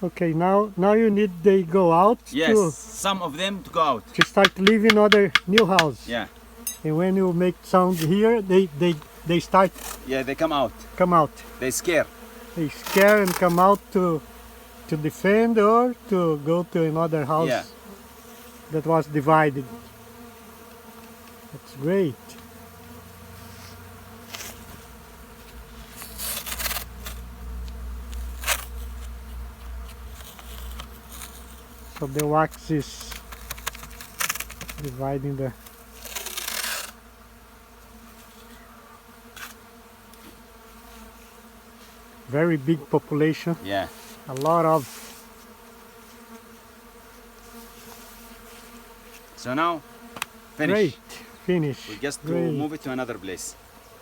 Okay, now you need they go out Yes, some of them to go out. to start living other new house. Yeah, And when you make sound here, they start yeah, they come out. come out. They scare. They scare and come out to defend or to go to another house Yeah. that was divided. That's great. So the wax is dividing the very big population. Yeah. A lot of. So now, finish. Great. Finish. We just to Great. move it to another place.